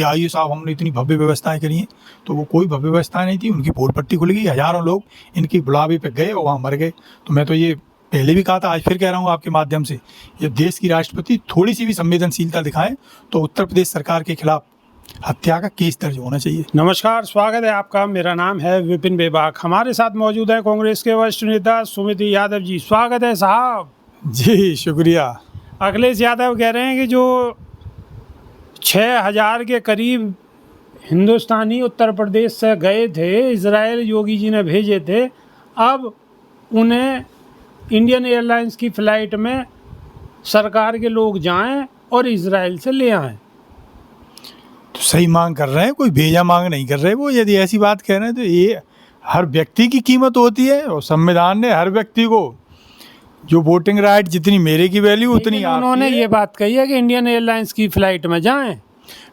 कि आइए साहब हमने इतनी भव्य व्यवस्थाएं करी हैं, तो वो कोई भव्य व्यवस्था नहीं थी। उनकी पोल पट्टी खुल गई, हज़ारों लोग इनकी बुलावे पे गए और वहाँ मर गए। तो मैं तो ये पहले भी कहा था, आज फिर कह रहा हूँ आपके माध्यम से, ये देश की राष्ट्रपति थोड़ी सी भी संवेदनशीलता दिखाएं तो उत्तर प्रदेश सरकार के खिलाफ हत्या का केस दर्ज होना चाहिए। नमस्कार, स्वागत है आपका। मेरा नाम है विपिन बेबाक। हमारे साथ मौजूद है कांग्रेस के वरिष्ठ नेता सुमित यादव जी। स्वागत है साहब। जी शुक्रिया। अखिलेश यादव कह रहे हैं कि जो 6000 के करीब हिंदुस्तानी उत्तर प्रदेश से गए थे, इजराइल योगी जी ने भेजे थे, अब उन्हें इंडियन एयरलाइंस की फ़्लाइट में सरकार के लोग जाएं और इजराइल से ले आएं। तो सही मांग कर रहे हैं, कोई भेजा मांग नहीं कर रहे वो। यदि ऐसी बात कह रहे हैं तो ये हर व्यक्ति की कीमत होती है, और संविधान ने हर व्यक्ति को जो वोटिंग राइट, जितनी मेरे की वैल्यू उतनी आपकी। उन्होंने ये बात कही है कि इंडियन एयरलाइंस की फ़्लाइट में जाएं।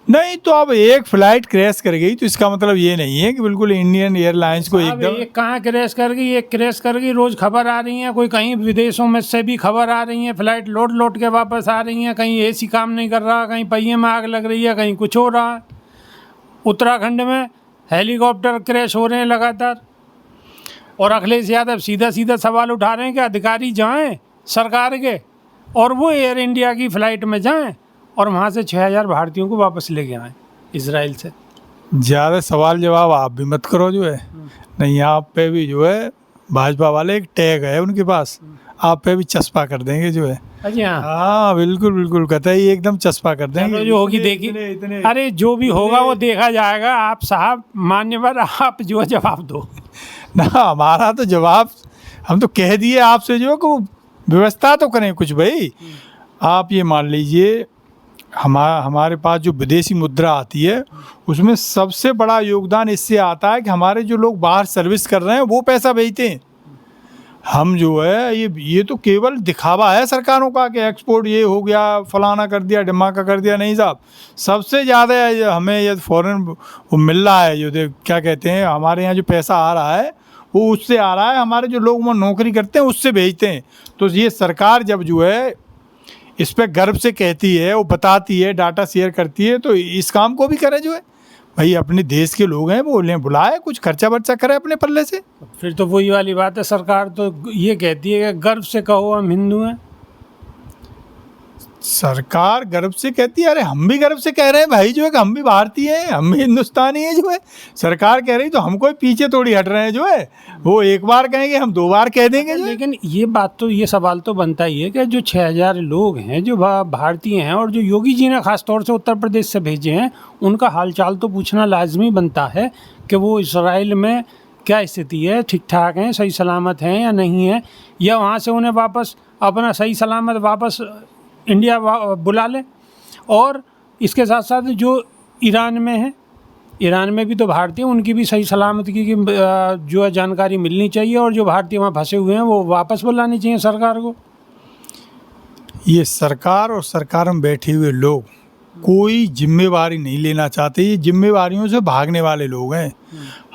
नहीं, तो अब एक फ्लाइट क्रैश कर गई तो इसका मतलब ये नहीं है कि बिल्कुल इंडियन एयरलाइंस को एकदम। एक कहाँ क्रैश कर गई, एक क्रैश कर गई, रोज़ खबर आ रही है। कोई कहीं विदेशों में से भी खबर आ रही है, फ्लाइट लौट के वापस आ रही हैं। कहीं एसी काम नहीं कर रहा, कहीं पहिए में आग लग रही है, कहीं कुछ हो रहा है। उत्तराखंड में हेलीकॉप्टर क्रैश हो रहे हैं लगातार, और अखिलेश यादव सीधा सवाल उठा रहे हैं कि अधिकारी जाएं सरकार के और वो एयर इंडिया की फ़्लाइट में जाएं और वहाँ से 6000 भारतीयों को वापस लेके आएँ इजराइल से। ज़्यादा सवाल जवाब आप भी मत करो जो है। नहीं, आप पे भी जो है भाजपा वाले एक टैग है उनके पास, आप पे भी चस्पा कर देंगे जो है। अच्छा, हाँ बिल्कुल कतई एकदम चस्पा कर देंगे। जो होगी देखी। अरे जो भी होगा वो देखा जाएगा। आप साहब मान्यवर, आप जो जवाब दो ना। हमारा तो जवाब हम तो कह दिए आपसे जो कि व्यवस्था तो करें कुछ भाई। आप ये मान लीजिए, हमारे पास जो विदेशी मुद्रा आती है उसमें सबसे बड़ा योगदान इससे आता है कि हमारे जो लोग बाहर सर्विस कर रहे हैं वो पैसा भेजते हैं। हम जो है ये तो केवल दिखावा है सरकारों का कि एक्सपोर्ट ये हो गया, फलाना कर दिया, धमाका कर दिया। नहीं साहब, सबसे ज़्यादा हमें ये फॉरेन वो मिल रहा है, जो क्या कहते हैं, हमारे यहाँ जो पैसा आ रहा है वो उससे आ रहा है। हमारे जो लोग वहाँ नौकरी करते हैं उससे भेजते हैं। तो ये सरकार जब जो है इस पर गर्व से कहती है, वो बताती है, डाटा शेयर करती है, तो इस काम को भी करे जो है भाई। अपने देश के लोग हैं, वो उन्हें बुलाए, कुछ खर्चा वर्चा करे अपने पल्ले से। फिर तो वही वाली बात है। सरकार तो ये कहती है कि गर्व से कहो हम हिंदू हैं। सरकार गर्व से कहती है, अरे हम भी गर्व से कह रहे हैं भाई जो है कि हम भी भारतीय हैं, हम भी हिंदुस्तानी हैं जो है। सरकार कह रही तो हम कोई पीछे थोड़ी हट रहे हैं जो है। वो एक बार कहेंगे, हम 2 बार कह देंगे जो। लेकिन ये बात तो, ये सवाल तो बनता ही है कि जो 6000 लोग हैं जो भारतीय हैं और जो योगी जी ने खास तौर से उत्तर प्रदेश से भेजे हैं, उनका हालचाल तो पूछना लाजमी बनता है कि वो इसराइल में क्या स्थिति है, ठीक ठाक हैं, सही सलामत हैं या नहीं है, या वहाँ से उन्हें वापस अपना सही सलामत वापस इंडिया बुला लें। और इसके साथ साथ जो ईरान में है, ईरान में भी तो भारतीय, उनकी भी सही सलामती की जो है जानकारी मिलनी चाहिए, और जो भारतीय वहाँ फंसे हुए हैं वो वापस बुलानी चाहिए सरकार को। ये सरकार और सरकार में बैठे हुए लोग कोई जिम्मेवारी नहीं लेना चाहते। ये जिम्मेवारियों से भागने वाले लोग हैं।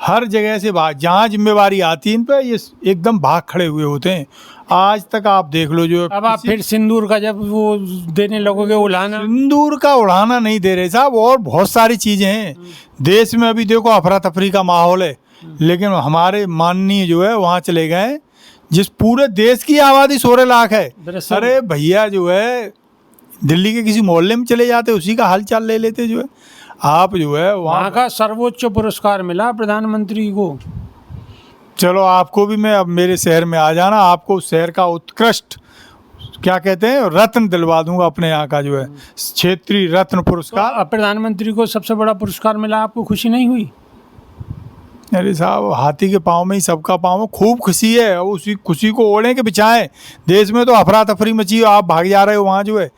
हर जगह से जहाँ जिम्मेवारी आती है इन पर ये एकदम भाग खड़े हुए होते हैं। आज तक आप देख लो जो। अब आप फिर सिंदूर का जब वो देने लगोगे उड़ाना। सिंदूर का उड़ाना नहीं दे रहे साहब, और बहुत सारी चीज़ें हैं देश में। अभी देखो अफरा तफरी का माहौल है, लेकिन हमारे माननीय जो है वहाँ चले गए, जिस पूरे देश की आबादी 16 लाख है। अरे भैया जो है दिल्ली के किसी मोहल्ले में चले जाते, उसी का हाल चाल ले लेते जो है। आप जो है वहाँ का सर्वोच्च पुरस्कार मिला प्रधानमंत्री को। चलो आपको भी, मैं अब मेरे शहर में आ जाना, आपको शहर का उत्कृष्ट क्या कहते हैं रत्न दिलवा दूंगा अपने यहाँ का जो है क्षेत्रीय रत्न पुरस्कार। तो प्रधानमंत्री को सबसे बड़ा पुरस्कार मिला, आपको खुशी नहीं हुई? अरे साहब, हाथी के पाँव में ही सबका पाँव। खूब खुशी है, उसी खुशी को ओढ़े के बिछाएं। देश में तो अफरा तफरी मची, आप भाग जा रहे हो वहाँ जो है।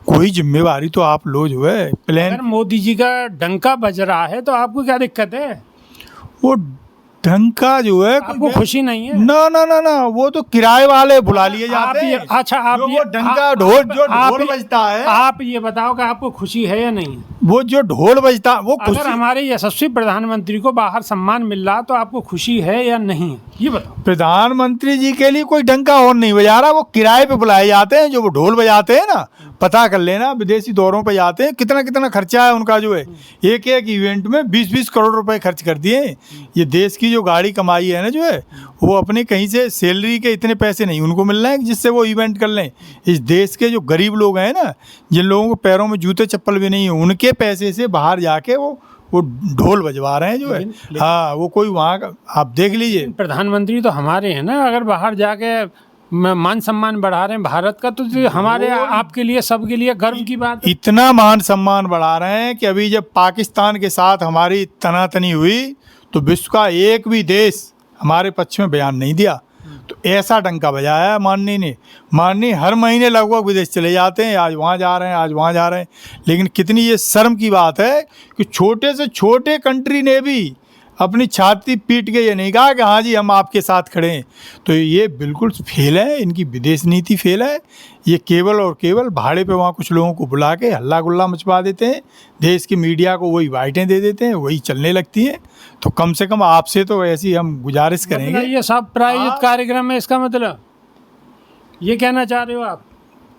कोई जिम्मेवारी तो आप लो जो है। प्लान, अगर मोदी जी का डंका बज रहा है तो आपको क्या दिक्कत है? वो डंका जो है, आपको खुशी नहीं है? ना, वो तो किराए वाले बुला लिए जाते हैं। अच्छा, आप वो डंका ढोल बजता है। आप ये बताओ कि आपको खुशी है या नहीं? वो जो ढोल बजता वो खुशी। अगर हमारे यशस्वी प्रधानमंत्री को बाहर सम्मान मिल रहा तो आपको खुशी है या नहीं है, ये बताओ। प्रधानमंत्री जी के लिए कोई डंका और नहीं बजा रहा, वो किराए पे बुलाए जाते हैं। जो वो ढोल बजाते हैं ना, पता कर लेना, विदेशी दौरों पे जाते हैं, कितना कितना खर्चा है उनका जो है। एक एक इवेंट में 20-20 करोड़ रुपए खर्च कर दिए। ये देश की जो गाड़ी कमाई है ना जो है, वो अपने कहीं से सैलरी के इतने पैसे नहीं उनको मिल रहे हैं जिससे वो इवेंट कर लें। इस देश के जो गरीब लोग हैं ना, जिन लोगों को पैरों में जूते चप्पल भी नहीं है, उनके पैसे से बाहर जाके वो ढोल बजवा रहे हैं जो है। हाँ, वो कोई वहाँ का आप देख लीजिए। प्रधानमंत्री तो हमारे हैं ना, अगर बाहर जाके मान सम्मान बढ़ा रहे हैं भारत का, तो हमारे आपके लिए सबके लिए गर्व की बात है। इतना मान सम्मान बढ़ा रहे हैं कि अभी जब पाकिस्तान के साथ हमारी तनातनी हुई तो विश्व का एक भी देश हमारे पक्ष में बयान नहीं दिया। तो ऐसा डंका बजाया है माननीय ने। माननीय हर महीने लगभग विदेश चले जाते हैं, आज वहाँ जा रहे हैं, आज वहाँ जा रहे हैं। लेकिन कितनी ये शर्म की बात है कि छोटे से छोटे कंट्री ने भी अपनी छाती पीट के ये नहीं कहा कि हाँ जी हम आपके साथ खड़े हैं। तो ये बिल्कुल फेल है, इनकी विदेश नीति फेल है। ये केवल और केवल भाड़े पे वहाँ कुछ लोगों को बुला के हल्ला गुल्ला मचवा देते हैं, देश की मीडिया को वही बाइटें दे देते हैं, वही चलने लगती हैं। तो कम से कम आपसे तो ऐसी हम गुजारिश करेंगे। ये सब प्रायोजित कार्यक्रम है, इसका मतलब ये कहना चाह रहे हो आप?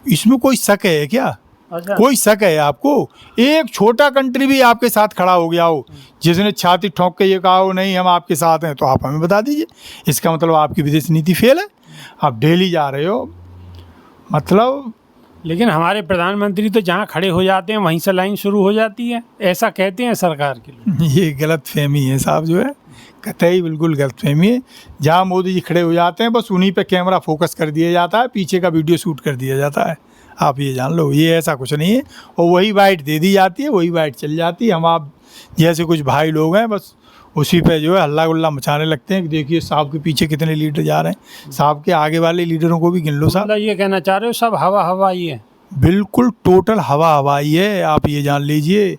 इसमें कोई शक है क्या? अच्छा। कोई शक है आपको? एक छोटा कंट्री भी आपके साथ खड़ा हो गया हो, जिसने छाती ठोक के ये कहा हो नहीं हम आपके साथ हैं, तो आप हमें बता दीजिए। इसका मतलब आपकी विदेश नीति फेल है। आप दिल्ली जा रहे हो मतलब। लेकिन हमारे प्रधानमंत्री तो जहाँ खड़े हो जाते हैं वहीं से लाइन शुरू हो जाती है, ऐसा कहते हैं सरकार के लोग। ये गलत फहमी है साहब जो है, कतई बिल्कुल गलत फहमी है। जहाँ मोदी जी खड़े हो जाते हैं बस उन्हीं पे कैमरा फोकस कर दिया जाता है, पीछे का वीडियो शूट कर दिया जाता है। आप ये जान लो, ये ऐसा कुछ नहीं है। और वही बाइट दे दी जाती है, वही बाइट चल जाती है। हम आप जैसे कुछ भाई लोग हैं बस उसी पे जो है हल्ला गुल्ला मचाने लगते हैं कि देखिए साहब के पीछे कितने लीडर जा रहे हैं, साहब के आगे वाले लीडरों को भी गिन लो साहब। मतलब ये कहना चाह रहे हो सब हवा हवा ही है? बिल्कुल टोटल हवा हवाई है। आप ये जान लीजिए,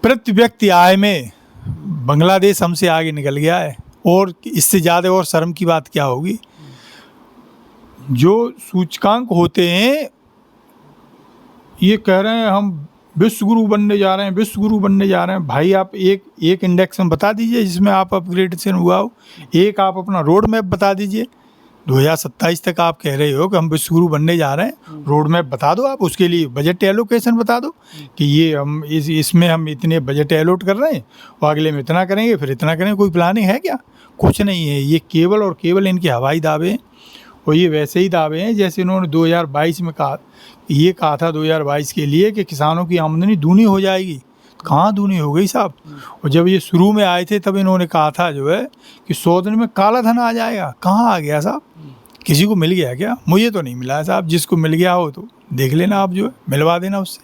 प्रति व्यक्ति आय में बांग्लादेश हमसे आगे निकल गया है, और इससे ज़्यादा और शर्म की बात क्या होगी। जो सूचकांक होते हैं, ये कह रहे हैं हम विश्व गुरु बनने जा रहे हैं, विश्व गुरु बनने जा रहे हैं। भाई आप एक इंडेक्स में बता दीजिए जिसमें आप अपग्रेडेशन हुआ हो। एक आप अपना रोड मैप बता दीजिए। 2027 तक आप कह रहे हो कि हम विश्व गुरु बनने जा रहे हैं, रोड मैप बता दो आप। उसके लिए बजट एलोकेशन बता दो कि ये हम इसमें हम इतने बजट एलोट कर रहे हैं और अगले में इतना करेंगे, फिर इतना करेंगे। कोई प्लानिंग है क्या? कुछ नहीं है। ये केवल और केवल इनके हवाई दावे हैं, और ये वैसे ही दावे हैं जैसे इन्होंने 2022 में कहा। ये कहा था 2022 के लिए कि किसानों की आमदनी दूनी हो जाएगी। कहाँ दूनी हो गई साहब? और जब ये शुरू में आए थे तब इन्होंने कहा था जो है कि 100 दिन में काला धन आ जाएगा। कहाँ आ गया साहब? किसी को मिल गया क्या? मुझे तो नहीं मिला है साहब। जिसको मिल गया हो तो देख लेना आप, जो है मिलवा देना उससे।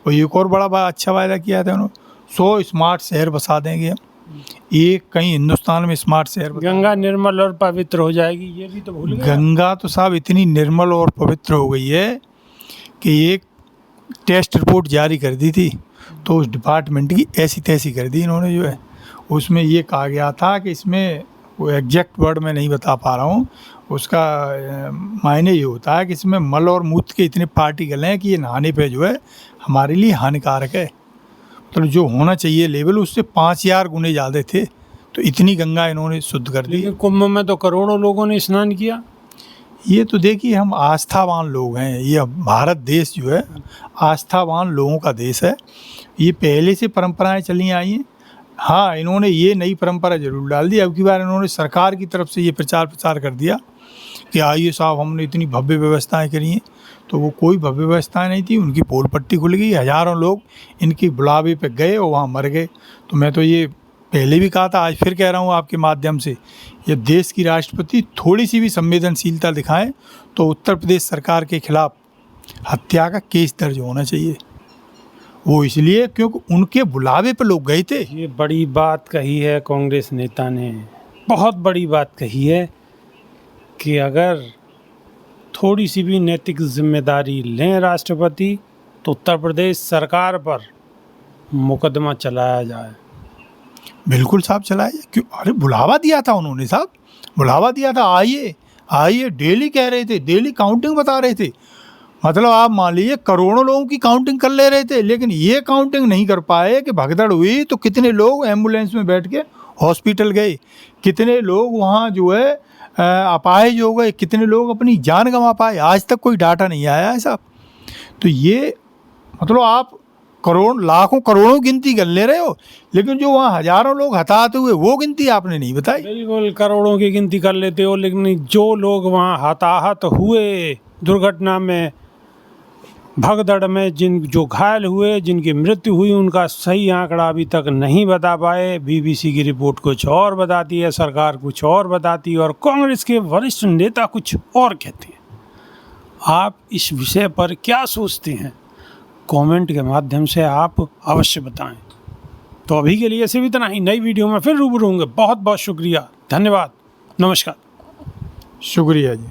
और एक और बड़ा अच्छा वायदा किया था उन्होंने, 100 स्मार्ट शहर बसा देंगे हम। एक कहीं हिंदुस्तान में स्मार्ट शहर, गंगा निर्मल और पवित्र हो जाएगी, ये भी तो भूल गए। गंगा तो साहब इतनी निर्मल और पवित्र हो गई है कि एक टेस्ट रिपोर्ट जारी कर दी थी तो उस डिपार्टमेंट की ऐसी तैसी कर दी इन्होंने जो है। उसमें ये कहा गया था कि इसमें, वो एग्जैक्ट वर्ड मैं नहीं बता पा रहा हूँ, उसका मायने ये होता है कि इसमें मल और मूत्र के इतने पार्टिकल हैं कि ये नहाने पे जो है हमारे लिए हानिकारक है। तो जो होना चाहिए लेवल उससे 5000 गुने ज़्यादा थे। तो इतनी गंगा इन्होंने शुद्ध कर दी। लेकिन कुंभ में तो करोड़ों लोगों ने स्नान किया। ये तो देखिए, हम आस्थावान लोग हैं। ये भारत देश जो है आस्थावान लोगों का देश है। ये पहले से परंपराएं चली आई हैं। हाँ, इन्होंने ये नई परंपरा जरूर डाल दी। अब की बार इन्होंने सरकार की तरफ से ये प्रचार कर दिया कि आइए साहब हमने इतनी भव्य व्यवस्थाएं करी हैं। तो वो कोई भव्य व्यवस्थाएं नहीं थी, उनकी पोल पट्टी खुल गई, हज़ारों लोग इनकी बुलावे पे गए और वहाँ मर गए। तो मैं तो ये पहले भी कहा था, आज फिर कह रहा हूँ आपके माध्यम से, ये देश की राष्ट्रपति थोड़ी सी भी संवेदनशीलता दिखाएं तो उत्तर प्रदेश सरकार के खिलाफ हत्या का केस दर्ज होना चाहिए। वो इसलिए क्योंकि उनके बुलावे पे लोग गए थे। ये बड़ी बात कही है कांग्रेस नेता ने, बहुत बड़ी बात कही है कि अगर थोड़ी सी भी नैतिक जिम्मेदारी लें राष्ट्रपति तो उत्तर प्रदेश सरकार पर मुकदमा चलाया जाए। बिल्कुल साहब चलाया जाए। क्यों? अरे बुलावा दिया था उन्होंने साहब, बुलावा दिया था, आइए आइए। डेली कह रहे थे, डेली काउंटिंग बता रहे थे। मतलब आप मान लीजिए करोड़ों लोगों की काउंटिंग कर ले रहे थे, लेकिन ये काउंटिंग नहीं कर पाए कि भगदड़ हुई तो कितने लोग एम्बुलेंस में बैठ के हॉस्पिटल गए, कितने लोग वहाँ जो है अपाहिज हो गए, कितने लोग अपनी जान गंवा पाए। आज तक कोई डाटा नहीं आया है साहब। तो ये मतलब आप करोड़ लाखों करोड़ों गिनती कर ले रहे हो, लेकिन जो वहाँ हजारों लोग हताहत हुए वो गिनती आपने नहीं बताई। बिल्कुल करोड़ों की गिनती कर लेते हो, लेकिन जो लोग वहाँ हताहत हुए दुर्घटना में, भगदड़ में, जो घायल हुए, जिनकी मृत्यु हुई, उनका सही आंकड़ा अभी तक नहीं बता पाए। बीबीसी की रिपोर्ट कुछ और बताती है, सरकार कुछ और बताती है, और कांग्रेस के वरिष्ठ नेता कुछ और कहते हैं। आप इस विषय पर क्या सोचते हैं? कमेंट के माध्यम से आप अवश्य बताएं। तो अभी के लिए सिर्फ इतना ही। नई वीडियो में फिर रूबरू होंगे। बहुत बहुत शुक्रिया, धन्यवाद, नमस्कार। शुक्रिया जी।